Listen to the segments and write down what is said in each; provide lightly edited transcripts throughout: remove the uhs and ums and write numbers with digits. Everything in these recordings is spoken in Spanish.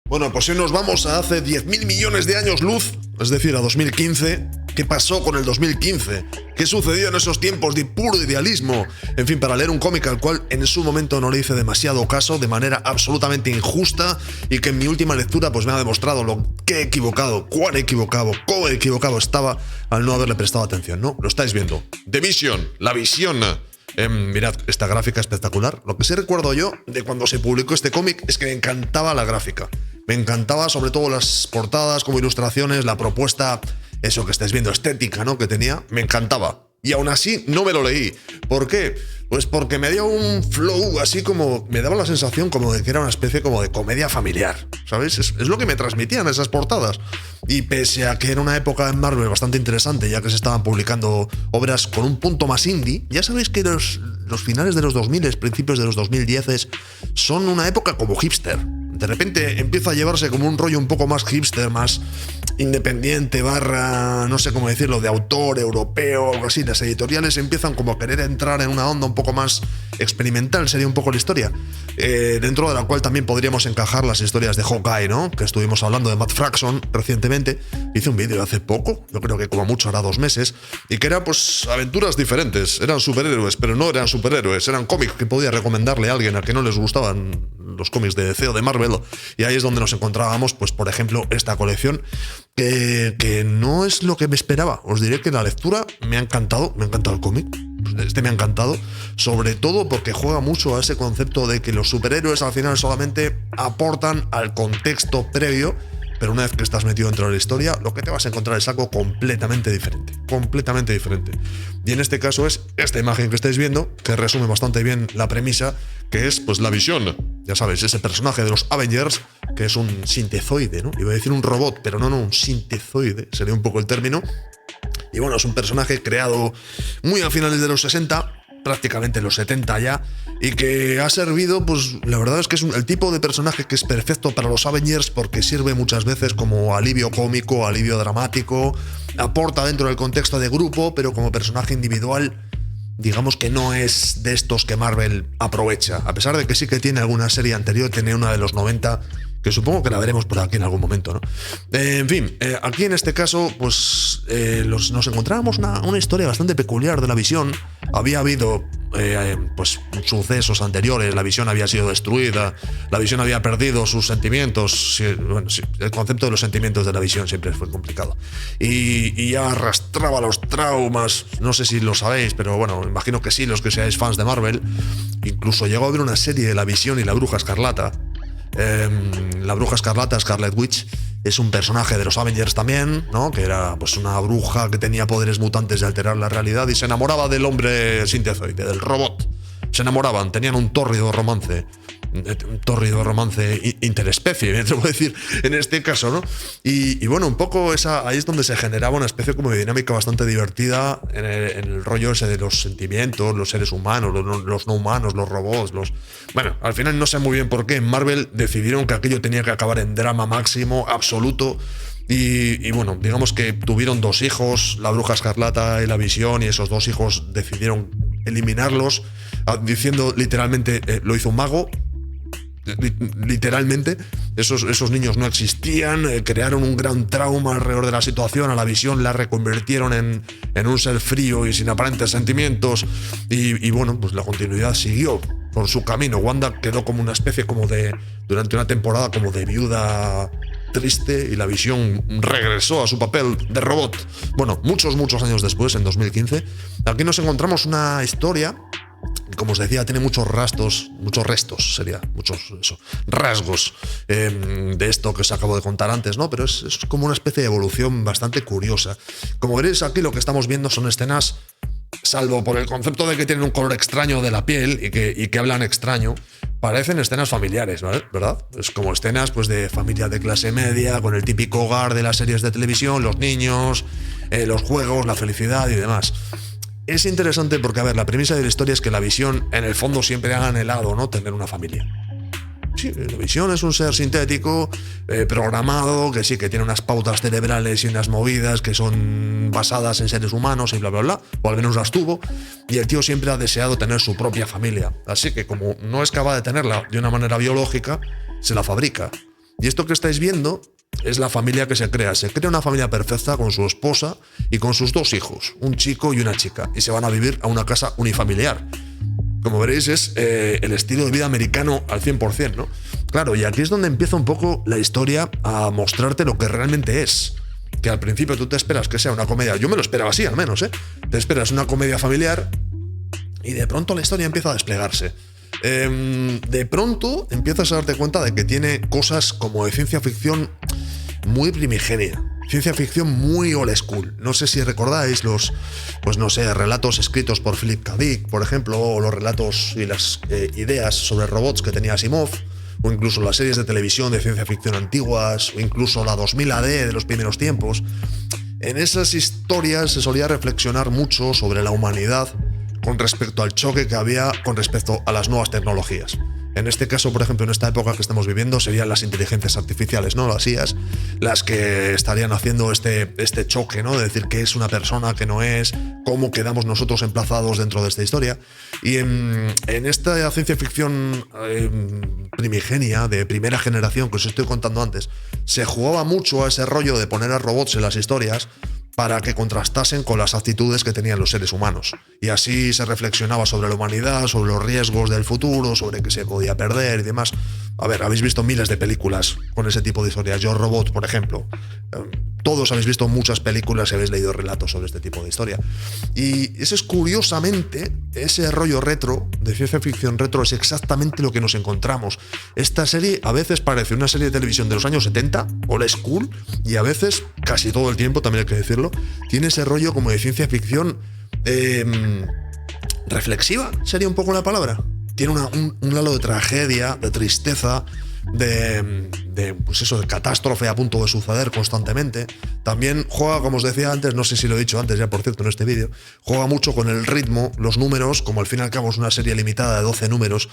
Bueno, pues hoy nos vamos a hace 10.000 millones de años luz, es decir, a 2015. ¿Qué pasó con el 2015? ¿Qué sucedió en esos tiempos de puro idealismo? En fin, para leer un cómic al cual en su momento no le hice demasiado caso, de manera absolutamente injusta, y que en mi última lectura pues me ha demostrado lo que he equivocado, cuán equivocado, cómo equivocado estaba al no haberle prestado atención, ¿no? Lo estáis viendo. The Vision, la visión. Mirad, esta gráfica espectacular. Lo que sí recuerdo yo de cuando se publicó este cómic es que me encantaba la gráfica. Me encantaba sobre todo las portadas como ilustraciones, la propuesta, eso que estáis viendo, estética, ¿no? Que tenía, me encantaba. Y aún así no me lo leí. ¿Por qué? Pues porque me dio un flow así como... Me daba la sensación como de que era una especie como de comedia familiar, ¿sabéis? Es lo que me transmitían esas portadas. Y pese a que era una época en Marvel bastante interesante, ya que se estaban publicando obras con un punto más indie, ya sabéis que los finales de los 2000, principios de los 2010 son una época como hipster. De repente empieza a llevarse como un rollo un poco más hipster, más independiente, no sé cómo decirlo, de autor, europeo, algo así. Las editoriales empiezan como a querer entrar en una onda un poco más experimental, sería un poco la historia. Dentro de la cual también podríamos encajar las historias de Hawkeye, ¿no? Que estuvimos hablando de Matt Fraction recientemente. Hice un vídeo hace poco, yo creo que como mucho hará 2 meses, y que era pues aventuras diferentes. Eran superhéroes, pero no eran superhéroes, eran cómics que podía recomendarle a alguien a que no les gustaban los cómics de DC o de Marvel. Y ahí es donde nos encontrábamos, pues por ejemplo, esta colección que no es lo que me esperaba. Os diré que la lectura me ha encantado el cómic. Este me ha encantado, sobre todo porque juega mucho a ese concepto de que los superhéroes al final solamente aportan al contexto previo, pero una vez que estás metido dentro de la historia, lo que te vas a encontrar es algo completamente diferente. Completamente diferente. Y en este caso es esta imagen que estáis viendo, que resume bastante bien la premisa, que es pues la visión. Ya sabéis, ese personaje de los Avengers, que es un sintezoide, ¿no? Iba a decir un robot, pero no, un sintezoide, sería un poco el término. Y bueno, es un personaje creado muy a finales de los 60, prácticamente en los 70 ya, y que ha servido, pues la verdad es que es el tipo de personaje que es perfecto para los Avengers porque sirve muchas veces como alivio cómico, alivio dramático, aporta dentro del contexto de grupo, pero como personaje individual, digamos que no es de estos que Marvel aprovecha, a pesar de que sí que tiene alguna serie anterior, tiene una de los 90, que supongo que la veremos por aquí en algún momento, ¿no? En fin, aquí en este caso, pues nos encontrábamos una historia bastante peculiar de la visión. Había habido pues sucesos anteriores, la visión había sido destruida, la visión había perdido sus sentimientos. Bueno, sí, el concepto de los sentimientos de la visión siempre fue complicado. Y ya arrastraba los traumas, no sé si lo sabéis, pero bueno, imagino que sí, los que seáis fans de Marvel. Incluso llegó a haber una serie de la visión y la Bruja Escarlata. La Bruja Escarlata, Scarlet Witch, es un personaje de los Avengers también, ¿no? Que era pues una bruja que tenía poderes mutantes de alterar la realidad y se enamoraba del hombre sintezoide, del robot. Se enamoraban, tenían un tórrido romance interespecie, me atrevo a decir, en este caso, ¿no? Y bueno, un poco ahí es donde se generaba una especie como de dinámica bastante divertida en el rollo ese de los sentimientos, los seres humanos, los no humanos, los robots, Bueno, al final no sé muy bien por qué en Marvel decidieron que aquello tenía que acabar en drama máximo, absoluto. Y bueno, digamos que tuvieron 2 hijos, la Bruja Escarlata y la Visión, y esos 2 hijos decidieron eliminarlos, diciendo literalmente, lo hizo un mago. Literalmente, esos niños no existían, crearon un gran trauma alrededor de la situación, a la Visión la reconvirtieron en un ser frío y sin aparentes sentimientos, y bueno, pues la continuidad siguió por su camino. Wanda quedó como una especie durante una temporada como de viuda triste, y la Visión regresó a su papel de robot. Bueno, muchos años después, en 2015, aquí nos encontramos una historia. Como os decía, tiene muchos rasgos de esto que os acabo de contar antes, ¿no? Pero es como una especie de evolución bastante curiosa. Como veréis aquí, lo que estamos viendo son escenas, salvo por el concepto de que tienen un color extraño de la piel y que hablan extraño, parecen escenas familiares, ¿vale? ¿Verdad? Es como escenas pues de familia de clase media, con el típico hogar de las series de televisión, los niños, los juegos, la felicidad y demás. Es interesante porque, a ver, la premisa de la historia es que la Visión, en el fondo, siempre ha anhelado, ¿no?, tener una familia. Sí, la Visión es un ser sintético, programado, que sí, que tiene unas pautas cerebrales y unas movidas que son basadas en seres humanos y bla, bla, bla, o al menos las tuvo, y el tío siempre ha deseado tener su propia familia. Así que, como no es capaz de tenerla de una manera biológica, se la fabrica. Y esto que estáis viendo es la familia que se crea. Se crea una familia perfecta con su esposa y con sus 2 hijos, un chico y una chica, y se van a vivir a una casa unifamiliar. Como veréis, es el estilo de vida americano al 100%, ¿no? Claro, y aquí es donde empieza un poco la historia a mostrarte lo que realmente es. Que al principio tú te esperas que sea una comedia, yo me lo esperaba así al menos, ¿eh? Te esperas una comedia familiar y de pronto la historia empieza a desplegarse. De pronto empiezas a darte cuenta de que tiene cosas como de ciencia ficción muy primigenia. Ciencia ficción muy old school. No sé si recordáis los, pues no sé, relatos escritos por Philip K. Dick, por ejemplo, o los relatos y las ideas sobre robots que tenía Asimov, o incluso las series de televisión de ciencia ficción antiguas, o incluso la 2000 AD de los primeros tiempos. En esas historias se solía reflexionar mucho sobre la humanidad con respecto al choque que había con respecto a las nuevas tecnologías. En este caso, por ejemplo, en esta época que estamos viviendo, serían las inteligencias artificiales, ¿no? Las IAs, las que estarían haciendo este choque, ¿no? De decir qué es una persona, qué no es, cómo quedamos nosotros emplazados dentro de esta historia. Y en esta ciencia ficción primigenia, de primera generación, que os estoy contando antes, se jugaba mucho a ese rollo de poner a robots en las historias para que contrastasen con las actitudes que tenían los seres humanos. Y así se reflexionaba sobre la humanidad, sobre los riesgos del futuro, sobre qué se podía perder y demás. A ver, habéis visto miles de películas con ese tipo de historias. Yo Robot, por ejemplo. Todos habéis visto muchas películas y habéis leído relatos sobre este tipo de historia. Y eso es curiosamente, ese rollo retro, de ciencia ficción retro, es exactamente lo que nos encontramos. Esta serie a veces parece una serie de televisión de los años 70, old school, y a veces, casi todo el tiempo, también hay que decirlo, tiene ese rollo como de ciencia ficción reflexiva, sería un poco la palabra. Tiene un halo de tragedia, de tristeza, pues eso, de catástrofe a punto de suceder constantemente. También juega, como os decía antes, no sé si lo he dicho antes ya, por cierto, en este vídeo, juega mucho con el ritmo, los números, como al fin y al cabo es una serie limitada de 12 números,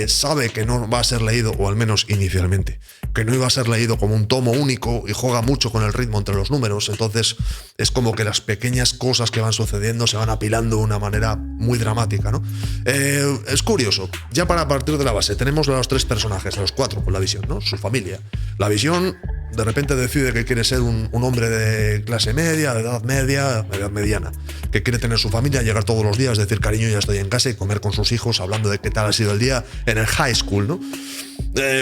sabe que no va a ser leído, o al menos inicialmente, que no iba a ser leído como un tomo único, y juega mucho con el ritmo entre los números. Entonces es como que las pequeñas cosas que van sucediendo se van apilando de una manera muy dramática, ¿no? Es curioso. Ya para partir de la base, tenemos a los 3 personajes, a los 4 con la Visión, ¿no? Su familia. La Visión de repente decide que quiere ser un hombre de clase media, de edad mediana, que quiere tener su familia, llegar todos los días, decir cariño, ya estoy en casa, y comer con sus hijos hablando de qué tal ha sido el día en el high school, ¿no?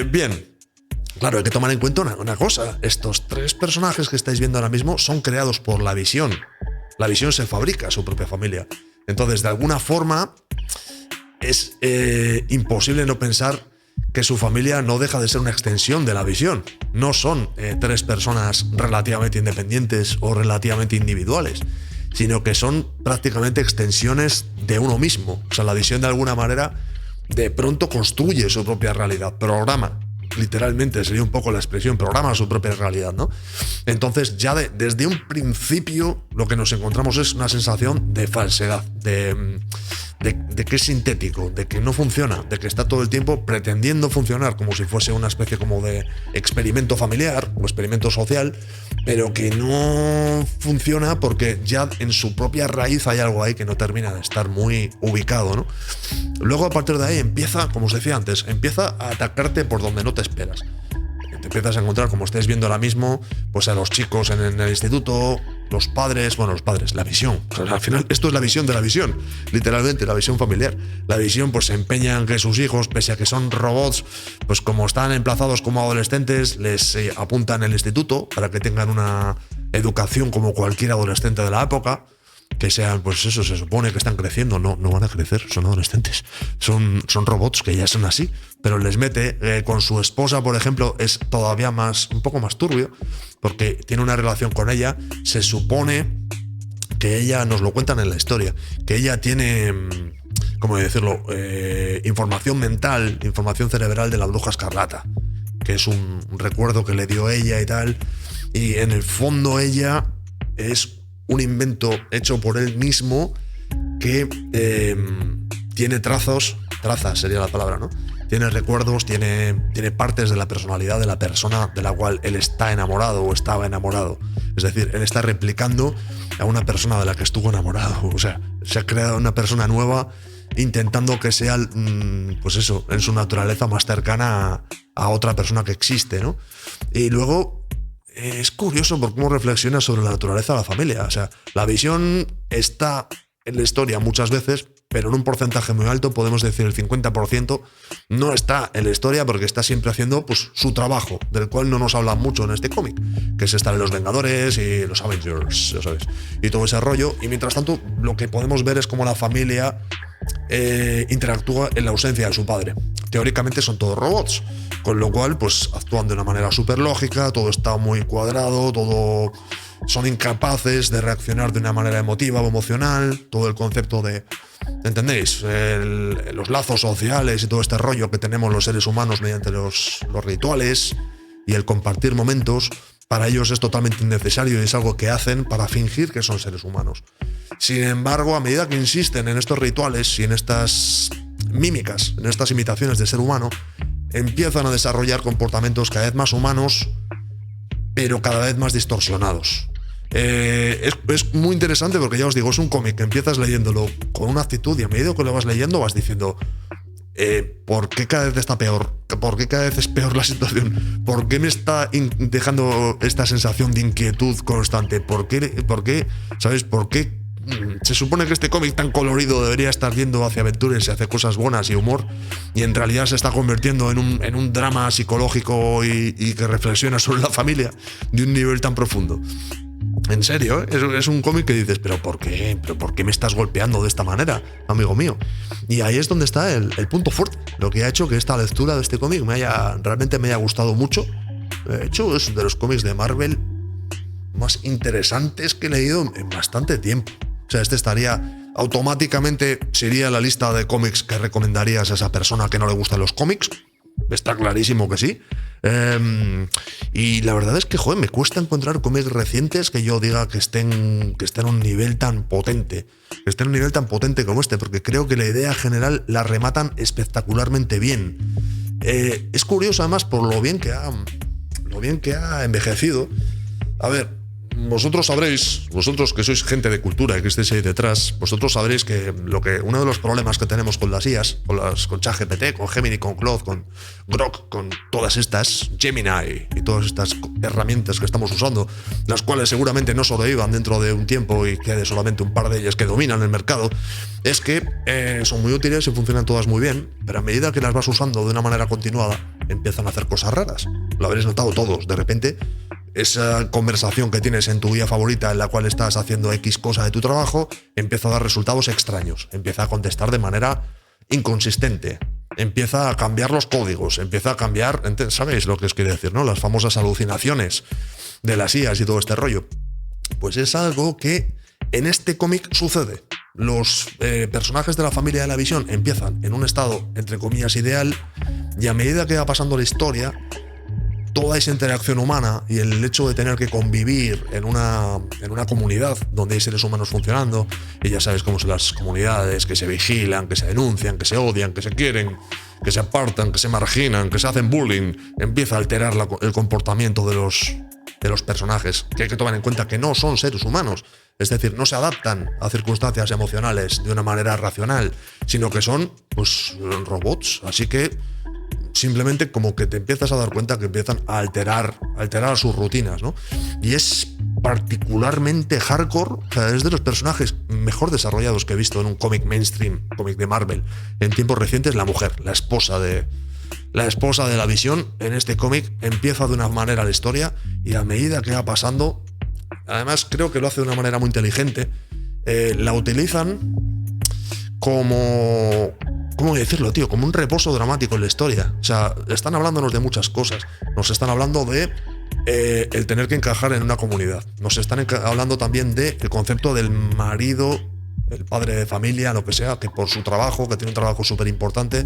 Bien. Claro, hay que tomar en cuenta una cosa. Estos 3 personajes que estáis viendo ahora mismo son creados por la Visión. La Visión se fabrica a su propia familia. Entonces, de alguna forma, es imposible no pensar que su familia no deja de ser una extensión de la Visión. No son 3 personas relativamente independientes o relativamente individuales, sino que son prácticamente extensiones de uno mismo. O sea, la Visión de alguna manera de pronto construye su propia realidad, programa. Literalmente sería un poco la expresión, programa su propia realidad, ¿no? Entonces ya desde un principio lo que nos encontramos es una sensación de falsedad, de que es sintético, de que no funciona, de que está todo el tiempo pretendiendo funcionar como si fuese una especie como de experimento familiar o experimento social, pero que no funciona porque ya en su propia raíz hay algo ahí que no termina de estar muy ubicado, ¿no? Luego a partir de ahí empieza, como os decía antes, empieza a atacarte por donde no te esperas. Te empiezas a encontrar, como estáis viendo ahora mismo, pues a los chicos en el instituto, los padres, la Visión. O sea, al final esto es la visión de la Visión, literalmente, la visión familiar. La Visión pues se empeña en que sus hijos, pese a que son robots, pues como están emplazados como adolescentes, les apuntan en el instituto para que tengan una educación como cualquier adolescente de la época. Que sean, pues eso, se supone que están creciendo, no van a crecer, son adolescentes, son robots que ya son así, pero les mete, con su esposa, por ejemplo, es todavía un poco más turbio, porque tiene una relación con ella, se supone que ella, nos lo cuentan en la historia, que ella tiene, ¿cómo decirlo?, información mental, información cerebral de la bruja escarlata, que es un recuerdo que le dio ella y tal, y en el fondo ella es un invento hecho por él mismo que tiene trazas sería la palabra, ¿no? Tiene recuerdos, tiene partes de la personalidad de la persona de la cual él está enamorado o estaba enamorado. Es decir, él está replicando a una persona de la que estuvo enamorado. O sea, se ha creado una persona nueva intentando que sea, pues eso, en su naturaleza más cercana a otra persona que existe, ¿no? Y luego es curioso por cómo reflexiona sobre la naturaleza de la familia. O sea, la visión está en la historia muchas veces, pero en un porcentaje muy alto, podemos decir el 50%, no está en la historia porque está siempre haciendo pues, su trabajo, del cual no nos hablan mucho en este cómic, que es estar en los Vengadores y los Avengers, ya sabes, y todo ese rollo. Y mientras tanto, lo que podemos ver es cómo la familia interactúa en la ausencia de su padre. Teóricamente son todos robots, con lo cual pues actúan de una manera súper lógica, todo está muy cuadrado, todo... son incapaces de reaccionar de una manera emotiva o emocional, todo el concepto de, ¿entendéis? Los lazos sociales y todo este rollo que tenemos los seres humanos mediante los rituales y el compartir momentos, para ellos es totalmente innecesario y es algo que hacen para fingir que son seres humanos. Sin embargo, a medida que insisten en estos rituales y en estas mímicas, en estas imitaciones de ser humano, empiezan a desarrollar comportamientos cada vez más humanos, pero cada vez más distorsionados. Es muy interesante porque ya os digo, es un cómic que empiezas leyéndolo con una actitud y a medida que lo vas leyendo vas diciendo ¿por qué cada vez está peor? ¿Por qué cada vez es peor la situación? ¿Por qué me está dejando esta sensación de inquietud constante? ¿Por qué? ¿Sabes? ¿Por qué? Se supone que este cómic tan colorido debería estar yendo hacia aventuras y hacia cosas buenas y humor, y en realidad se está convirtiendo en un drama psicológico y que reflexiona sobre la familia de un nivel tan profundo. En serio, es un cómic que dices, ¿pero por qué? ¿Pero por qué me estás golpeando de esta manera, amigo mío? Y ahí es donde está el punto fuerte, lo que ha hecho que esta lectura de este cómic realmente me haya gustado mucho. De hecho, es de los cómics de Marvel más interesantes que he leído en bastante tiempo. O sea, este estaría automáticamente, sería la lista de cómics que recomendarías a esa persona que no le gustan los cómics. Está clarísimo que sí. Y la verdad es que, joder, me cuesta encontrar cómics recientes que yo diga que estén a un nivel tan potente. Que estén a un nivel tan potente como este, porque creo que la idea general la rematan espectacularmente bien. Es curioso además por lo bien que ha envejecido. A ver, vosotros sabréis, vosotros que sois gente de cultura y que estéis ahí detrás, vosotros sabréis que uno de los problemas que tenemos con las IAs, con ChatGPT, con Gemini, con Claude, con Grok, con todas estas, Gemini y todas estas herramientas que estamos usando, las cuales seguramente no sobrevivan dentro de un tiempo y quede solamente un par de ellas que dominan el mercado, es que son muy útiles y funcionan todas muy bien, pero a medida que las vas usando de una manera continuada, empiezan a hacer cosas raras. Lo habréis notado todos, de repente esa conversación que tienes en tu guía favorita en la cual estás haciendo X cosa de tu trabajo empieza a dar resultados extraños, empieza a contestar de manera inconsistente, empieza a cambiar los códigos, empieza a cambiar, ¿sabéis lo que os quiere decir, no? Las famosas alucinaciones de las IAs y todo este rollo. Pues es algo que en este cómic sucede. Los personajes de la familia de la visión empiezan en un estado, entre comillas, ideal, y a medida que va pasando la historia, toda esa interacción humana y el hecho de tener que convivir en una comunidad donde hay seres humanos funcionando, y ya sabes cómo son las comunidades, que se vigilan, que se denuncian, que se odian, que se quieren, que se apartan, que se marginan, que se hacen bullying, empieza a alterar el comportamiento de los personajes, que hay que tomar en cuenta que no son seres humanos, es decir, no se adaptan a circunstancias emocionales de una manera racional, sino que son pues robots, así que simplemente como que te empiezas a dar cuenta que empiezan a alterar sus rutinas, ¿no? Y es particularmente hardcore, o sea, es de los personajes mejor desarrollados que he visto en un cómic mainstream, cómic de Marvel, en tiempos recientes. La mujer, la esposa de la visión, en este cómic empieza de una manera la historia y a medida que va pasando, además creo que lo hace de una manera muy inteligente, la utilizan como... ¿Cómo decirlo, tío? Como un reposo dramático en la historia. O sea, están hablándonos de muchas cosas. Nos están hablando de el tener que encajar en una comunidad. Nos están hablando también del concepto del marido, el padre de familia, lo que sea, que por su trabajo, que tiene un trabajo súper importante,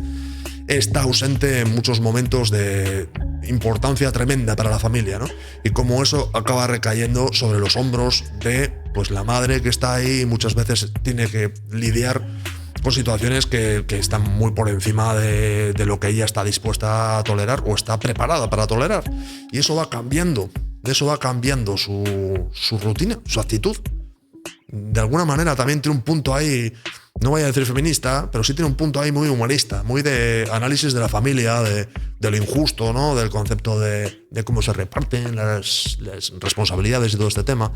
está ausente en muchos momentos de importancia tremenda para la familia, ¿no? Y como eso acaba recayendo sobre los hombros de pues la madre que está ahí y muchas veces tiene que lidiar con situaciones que están muy por encima de lo que ella está dispuesta a tolerar o está preparada para tolerar. Y eso va cambiando, su rutina, su actitud. De alguna manera también tiene un punto ahí no voy a decir feminista, pero sí tiene un punto ahí muy humorista, muy de análisis de la familia, de lo injusto, ¿no? Del concepto de cómo se reparten las responsabilidades y todo este tema.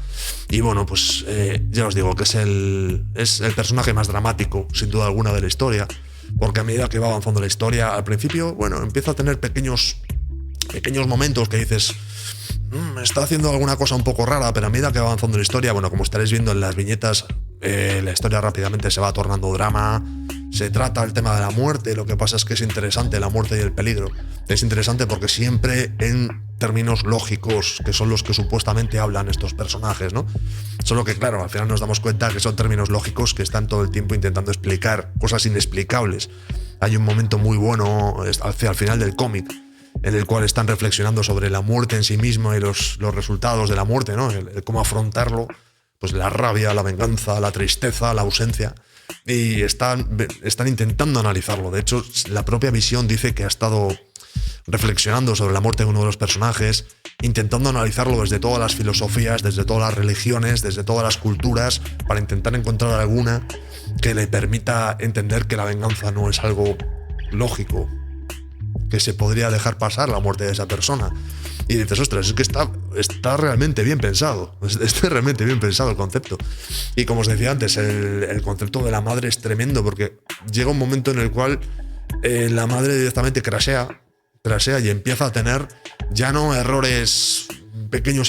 Y bueno, pues ya os digo que es el personaje más dramático, sin duda alguna, de la historia, porque a medida que va avanzando la historia, al principio, bueno, empieza a tener pequeños momentos que dices, está haciendo alguna cosa un poco rara, pero a medida que va avanzando la historia, bueno, como estaréis viendo en las viñetas, la historia rápidamente se va tornando drama. Se trata el tema de la muerte. Lo que pasa es que es interesante la muerte y el peligro. Es interesante porque siempre en términos lógicos, que son los que supuestamente hablan estos personajes, ¿no? Solo que, claro, al final nos damos cuenta que son términos lógicos que están todo el tiempo intentando explicar cosas inexplicables. Hay un momento muy bueno hacia el final del cómic en el cual están reflexionando sobre la muerte en sí misma y los resultados de la muerte, ¿no? El cómo afrontarlo, pues la rabia, la venganza, la tristeza, la ausencia, y están intentando analizarlo. De hecho, la propia Visión dice que ha estado reflexionando sobre la muerte de uno de los personajes, intentando analizarlo desde todas las filosofías, desde todas las religiones, desde todas las culturas, para intentar encontrar alguna que le permita entender que la venganza no es algo lógico, que se podría dejar pasar la muerte de esa persona. Y dices, ostras, es que está realmente bien pensado. Está realmente bien pensado el concepto. Y como os decía antes, el concepto de la madre es tremendo, porque llega un momento en el cual la madre directamente crashea y empieza a tener ya no pequeños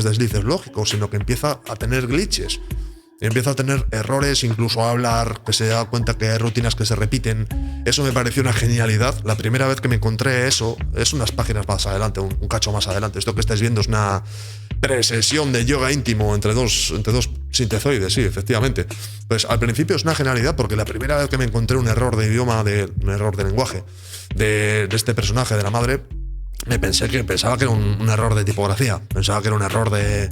deslices lógicos, sino que empieza a tener glitches. Empieza a tener errores, incluso a hablar, que se da cuenta que hay rutinas que se repiten. Eso me pareció una genialidad. La primera vez que me encontré eso, es unas páginas más adelante, un cacho más adelante. Esto que estáis viendo es una presesión de yoga íntimo entre dos sintezoides, sí, efectivamente. Pues al principio es una genialidad, porque la primera vez que me encontré un error de idioma, un error de lenguaje de este personaje, de la madre, pensaba que era un error de tipografía, pensaba que era un error de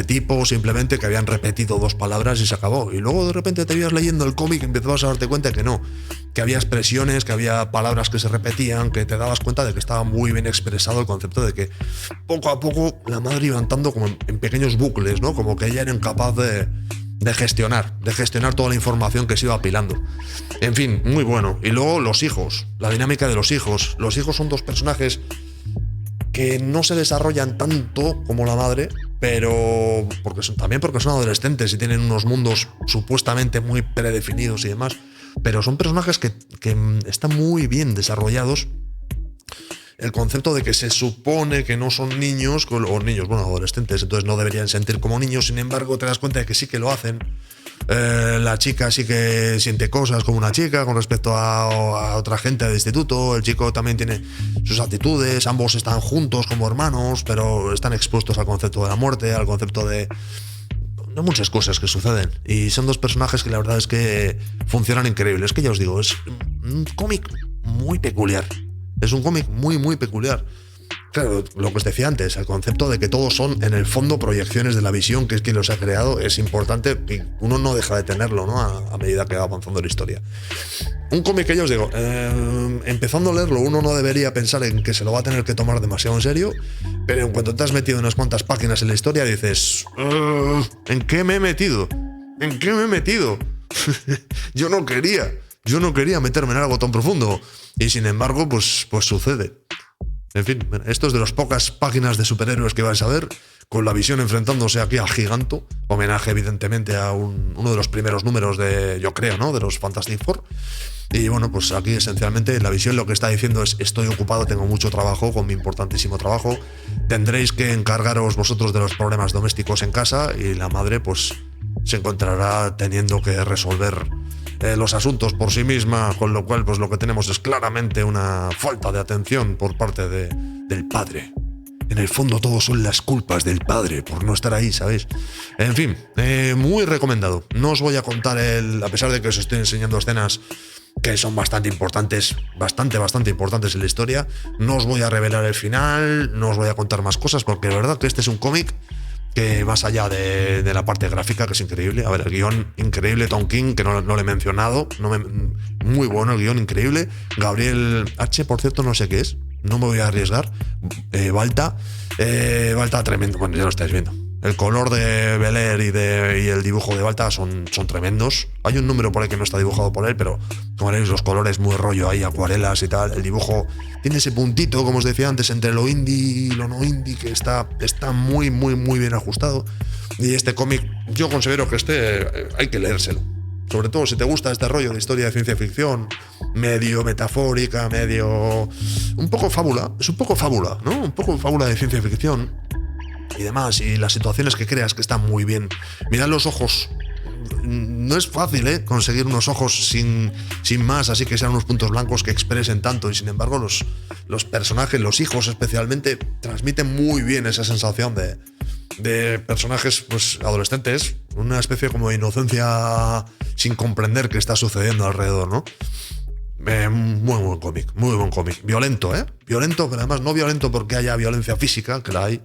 tipo, simplemente que habían repetido dos palabras y se acabó. Y luego de repente te ibas leyendo el cómic y empezabas a darte cuenta que no, que había expresiones, que había palabras que se repetían, que te dabas cuenta de que estaba muy bien expresado el concepto de que poco a poco la madre iba andando como en pequeños bucles, ¿no? Como que ella era incapaz de gestionar toda la información que se iba apilando. En fin, muy bueno. Y luego los hijos, la dinámica de los hijos. Los hijos son dos personajes que no se desarrollan tanto como la madre, pero porque son adolescentes y tienen unos mundos supuestamente muy predefinidos y demás, pero son personajes que están muy bien desarrollados. El concepto de que se supone que no son niños, adolescentes, entonces no deberían sentir como niños, sin embargo te das cuenta de que sí que lo hacen. La chica sí que siente cosas como una chica con respecto a otra gente del instituto, el chico también tiene sus actitudes, ambos están juntos como hermanos, pero están expuestos al concepto de la muerte, al concepto de muchas cosas que suceden, y son dos personajes que la verdad es que funcionan increíble. Es que ya os digo, es un cómic muy peculiar. Es un cómic muy, muy peculiar. Claro, lo que os decía antes, el concepto de que todos son, en el fondo, proyecciones de la Visión, que es quien los ha creado, es importante y uno no deja de tenerlo, ¿no? A medida que va avanzando la historia. Un cómic que ya os digo, empezando a leerlo, uno no debería pensar en que se lo va a tener que tomar demasiado en serio, pero en cuanto te has metido unas cuantas páginas en la historia, dices, ¿en qué me he metido? ¿En qué me he metido? Yo no quería meterme en algo tan profundo, y sin embargo, pues sucede. En fin, esto es de las pocas páginas de superhéroes que vais a ver, con la Visión enfrentándose aquí a Giganto, homenaje evidentemente a uno de los primeros números de los Fantastic Four. Y bueno, pues aquí esencialmente la Visión lo que está diciendo es: estoy ocupado, tengo mucho trabajo, con mi importantísimo trabajo, tendréis que encargaros vosotros de los problemas domésticos en casa, y la madre pues se encontrará teniendo que resolver los asuntos por sí misma, con lo cual pues lo que tenemos es claramente una falta de atención por parte del padre. En el fondo todos son las culpas del padre por no estar ahí, ¿sabéis? En fin, muy recomendado. No os voy a contar a pesar de que os estoy enseñando escenas que son bastante importantes en la historia, no os voy a revelar el final, no os voy a contar más cosas, porque de verdad que este es un cómic que, más allá de la parte gráfica, que es increíble, a ver, el guión increíble, Tom King, que no lo he mencionado, muy bueno el guión, increíble. Gabriel H, por cierto, no sé qué es, no me voy a arriesgar. Balta tremendo, bueno, ya lo estáis viendo. El color de Bel Air y el dibujo de Balta son tremendos. Hay un número por ahí que no está dibujado por él, pero como veréis, los colores muy rollo ahí, acuarelas y tal. El dibujo tiene ese puntito, como os decía antes, entre lo indie y lo no indie, que está muy, muy, muy bien ajustado. Y este cómic, yo considero que hay que leérselo. Sobre todo si te gusta este rollo de historia de ciencia ficción, medio metafórica, medio... un poco fábula, es un poco fábula, ¿no? Un poco fábula de ciencia ficción y demás, y las situaciones que creas que están muy bien. Mirad los ojos. No es fácil, conseguir unos ojos sin más, así que sean unos puntos blancos que expresen tanto, y sin embargo los personajes, los hijos especialmente, transmiten muy bien esa sensación de personajes pues adolescentes, una especie como de inocencia sin comprender qué está sucediendo alrededor, ¿no? Muy buen cómic, muy buen cómic. Violento, violento, pero además no violento porque haya violencia física, que la hay,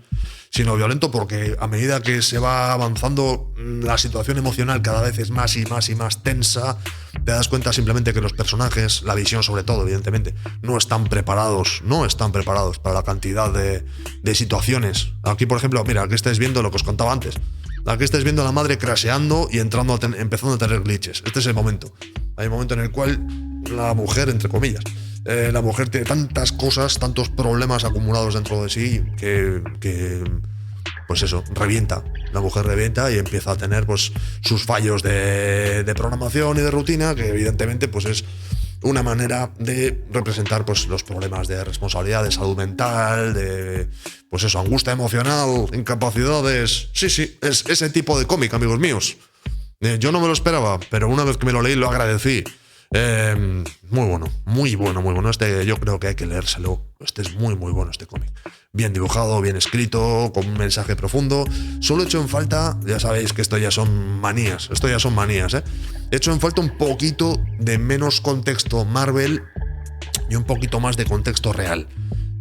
sino violento porque a medida que se va avanzando la situación emocional cada vez es más y más y más tensa, te das cuenta simplemente que los personajes, la visión sobre todo, evidentemente, no están preparados para la cantidad de situaciones. Aquí, por ejemplo, mira, aquí estáis viendo lo que os contaba antes. Aquí estáis viendo a la madre crasheando y empezando a tener glitches. Este es el momento. Hay un momento en el cual la mujer, entre comillas, la mujer tiene tantas cosas, tantos problemas acumulados dentro de sí que pues eso, revienta. La mujer revienta y empieza a tener pues sus fallos de programación y de rutina, que evidentemente pues es una manera de representar pues los problemas de responsabilidad, de salud mental, de pues eso, angustia emocional, incapacidades. Sí, es ese tipo de cómic, amigos míos. Yo no me lo esperaba, pero una vez que me lo leí lo agradecí. Muy bueno. Este yo creo que hay que leérselo. Este es muy bueno, este cómic. Bien dibujado, bien escrito, con un mensaje profundo. Solo he hecho en falta, ya sabéis que esto ya son manías, He hecho en falta un poquito de menos contexto Marvel y un poquito más de contexto real.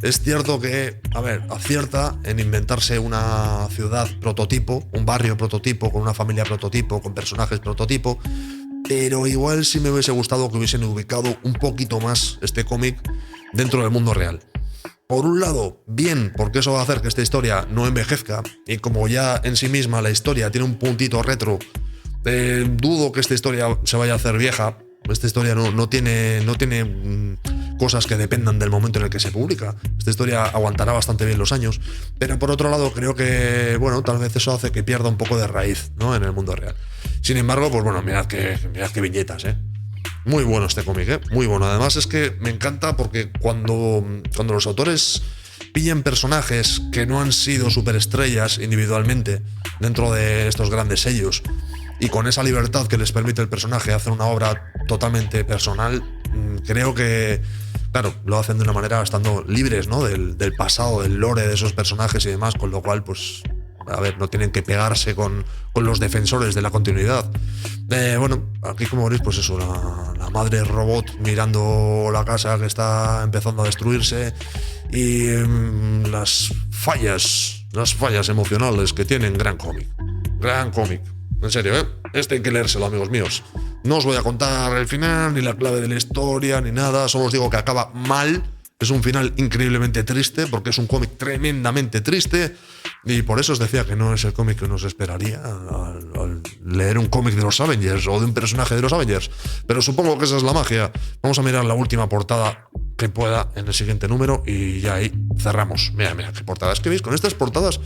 Es cierto que, acierta en inventarse una ciudad prototipo, un barrio prototipo, con una familia prototipo, con personajes prototipo, pero igual sí me hubiese gustado que hubiesen ubicado un poquito más este cómic dentro del mundo real. Por un lado, bien, porque eso va a hacer que esta historia no envejezca, y como ya en sí misma la historia tiene un puntito retro, dudo que esta historia se vaya a hacer vieja. Esta historia no tiene cosas que dependan del momento en el que se publica. Esta historia aguantará bastante bien los años, pero por otro lado creo que, tal vez eso hace que pierda un poco de raíz, ¿no?, en el mundo real. Sin embargo, pues mirad qué viñetas, Muy bueno este cómic, muy bueno. Además es que me encanta porque cuando los autores pillan personajes que no han sido superestrellas individualmente dentro de estos grandes sellos, y con esa libertad que les permite el personaje hacer una obra totalmente personal, creo que, claro, lo hacen de una manera estando libres, ¿no?, del pasado, del lore de esos personajes y demás, con lo cual, pues, no tienen que pegarse con los defensores de la continuidad. Aquí como veréis, pues eso, la madre robot mirando la casa que está empezando a destruirse, y las fallas emocionales que tienen. Gran cómic. En serio, este hay que leérselo, amigos míos. No os voy a contar el final, ni la clave de la historia, ni nada. Solo os digo que acaba mal. Es un final increíblemente triste, porque es un cómic tremendamente triste. Y por eso os decía que no es el cómic que uno se esperaría al leer un cómic de los Avengers o de un personaje de los Avengers. Pero supongo que esa es la magia. Vamos a mirar la última portada que pueda en el siguiente número y ya ahí cerramos. Mira qué portadas que veis. Con estas portadas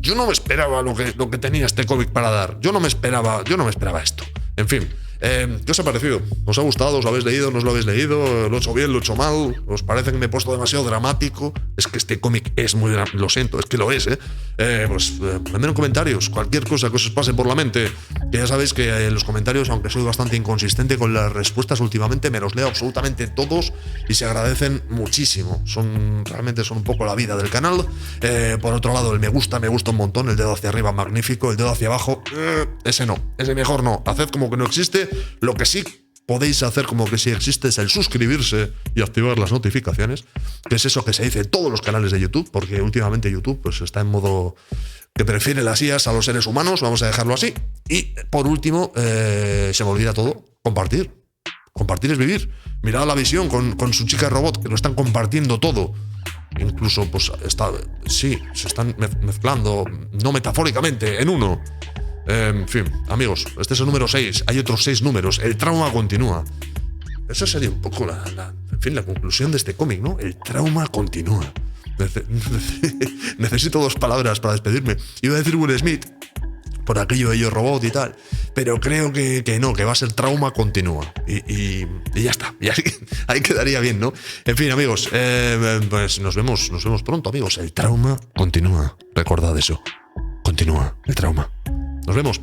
yo no me esperaba lo que tenía este cómic para dar. Yo no me esperaba esto. En fin, ¿qué os ha parecido? ¿Os ha gustado? ¿Os lo habéis leído? ¿No os lo habéis leído? ¿Lo he hecho bien? ¿Lo he hecho mal? ¿Os parece que me he puesto demasiado dramático? Es que este cómic es muy dramático. Lo siento, es que lo es, ponedme en comentarios cualquier cosa que os pase por la mente. Que ya sabéis que en los comentarios, aunque soy bastante inconsistente con las respuestas últimamente, me los leo absolutamente todos y se agradecen muchísimo. Realmente son un poco la vida del canal. Por otro lado, el me gusta un montón. El dedo hacia arriba, magnífico. El dedo hacia abajo, ese mejor no. Haced como que no existe. Lo que sí podéis hacer como que sí existe es el suscribirse y activar las notificaciones, que es eso que se dice en todos los canales de YouTube, porque últimamente YouTube pues está en modo que prefiere las IAs a los seres humanos, vamos a dejarlo así. Y por último, se me olvida todo, compartir. Compartir es vivir. Mirad la visión con su chica robot, que lo están compartiendo todo. Incluso pues se están mezclando, no metafóricamente, en uno. En fin, amigos, este es el número 6. Hay otros 6 números. El trauma continúa. Esa sería un poco la conclusión de este cómic, ¿no? El trauma continúa. Necesito 2 palabras para despedirme. Iba a decir Will Smith, por aquello de Yo Robot y tal, pero creo que no, que va a ser trauma continúa. Y ya está. Y ahí quedaría bien, ¿no? En fin, amigos, pues nos vemos pronto, amigos. El trauma continúa. Recordad eso. Continúa el trauma. Nos vemos.